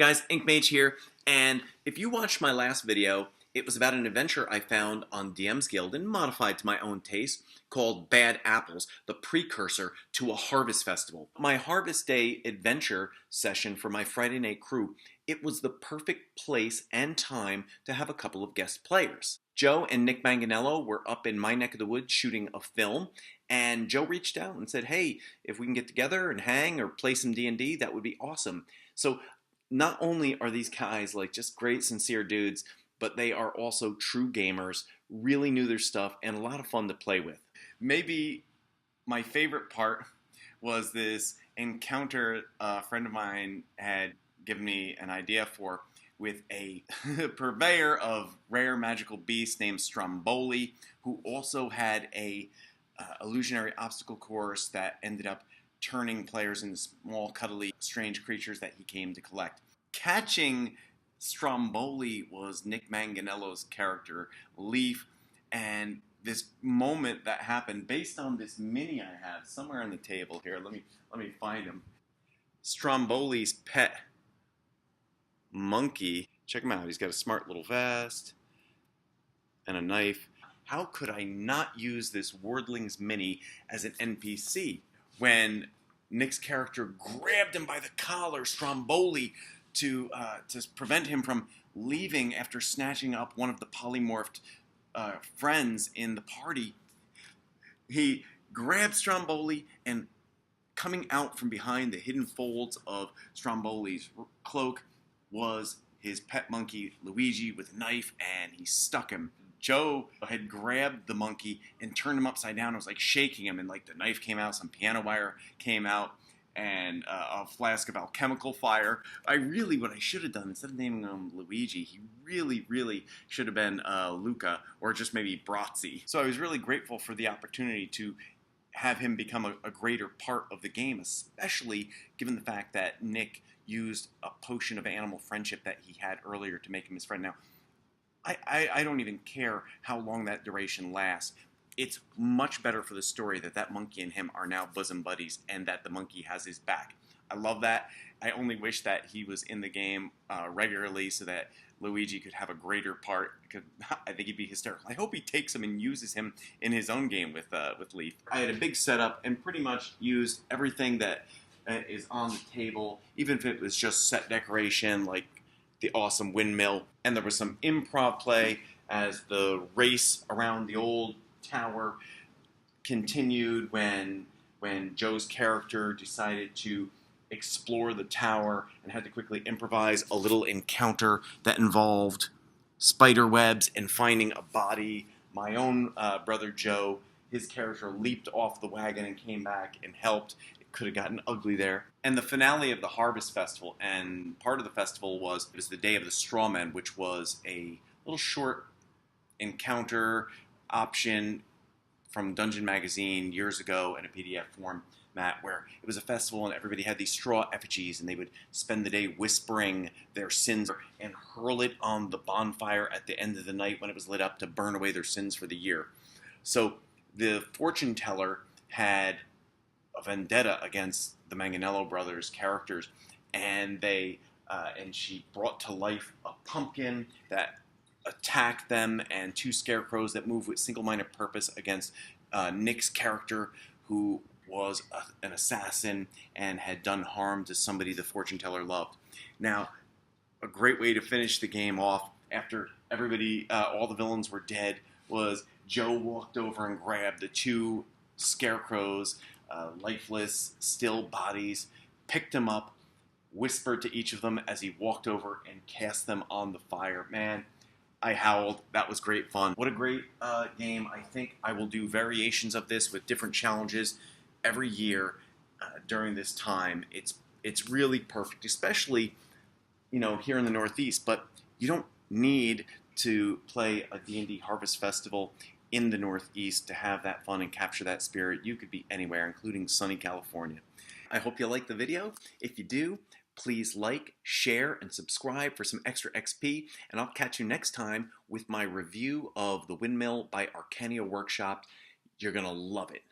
guys, InkdMage here, and if you watched my last video, it was about an adventure I found on DM's Guild and modified to my own taste called Bad Apples, the precursor to a harvest festival. My Harvest Day adventure session for my Friday night crew, it was the perfect place and time to have a couple of guest players. Joe and Nick Manganiello were up in my neck of the woods shooting a film, and Joe reached out and said, hey, if we can get together and hang or play some D&D, that would be awesome. So not only are these guys like just great, sincere dudes, but they are also true gamers, really knew their stuff, and a lot of fun to play with. Maybe my favorite part was this encounter a friend of mine had given me an idea for with a purveyor of rare magical beasts named Stromboli, who also had a illusionary obstacle course that ended up turning players into small, cuddly, strange creatures that he came to collect. Catching Stromboli was Nick Manganiello's character, Leaf, and this moment that happened based on this mini I have somewhere on the table here. Let me find him. Stromboli's pet monkey. Check him out. He's got a smart little vest and a knife. How could I not use this Wordlings mini as an NPC? When Nick's character grabbed him by the collar, Stromboli, to prevent him from leaving after snatching up one of the polymorphed friends in the party, he grabbed Stromboli, and coming out from behind the hidden folds of Stromboli's cloak was his pet monkey, Luigi, with a knife, and he stuck him. Joe had grabbed the monkey and turned him upside down. It was like shaking him, and like the knife came out, some piano wire came out, and a flask of alchemical fire. What I should have done, instead of naming him Luigi, he really should have been Luca, or just maybe Brazzi. So I was really grateful for the opportunity to have him become a greater part of the game, especially given the fact that Nick used a potion of animal friendship that he had earlier to make him his friend. Now, I don't even care how long that duration lasts. It's much better for the story that monkey and him are now bosom buddies and that the monkey has his back. I love that. I only wish that he was in the game regularly so that Luigi could have a greater part, because I think he'd be hysterical. I hope he takes him and uses him in his own game with Leaf. I had a big setup and pretty much used everything that is on the table, even if it was just set decoration like the awesome windmill. And there was some improv play as the race around the old tower continued when Joe's character decided to explore the tower and had to quickly improvise a little encounter that involved spider webs and finding a body. My own brother Joe, his character leaped off the wagon and came back and helped. It could have gotten ugly there. And the finale of the Harvest Festival, and part of the festival was the Day of the Strawmen, which was a little short encounter option from Dungeon Magazine years ago in a PDF format, where it was a festival and everybody had these straw effigies and they would spend the day whispering their sins and hurl it on the bonfire at the end of the night when it was lit up to burn away their sins for the year. So the fortune teller had a vendetta against the Manganiello brothers' characters, and she brought to life a pumpkin that attacked them and two scarecrows that moved with single-minded purpose against Nick's character, who was an assassin and had done harm to somebody the fortune teller loved. Now, a great way to finish the game off after everybody, all the villains were dead, was Joe walked over and grabbed the two scarecrows, lifeless, still bodies, picked them up, whispered to each of them as he walked over and cast them on the fire. Man, I howled. That was great fun. What a great game. I think I will do variations of this with different challenges every year during this time. It's really perfect, especially, here in the Northeast. But you don't need to play a D&D Harvest Festival in the Northeast to have that fun and capture that spirit. You could be anywhere, including sunny California. I hope you liked the video. If you do, please like, share, and subscribe for some extra XP, and I'll catch you next time with my review of The Windmill by Arcania Workshop. You're going to love it.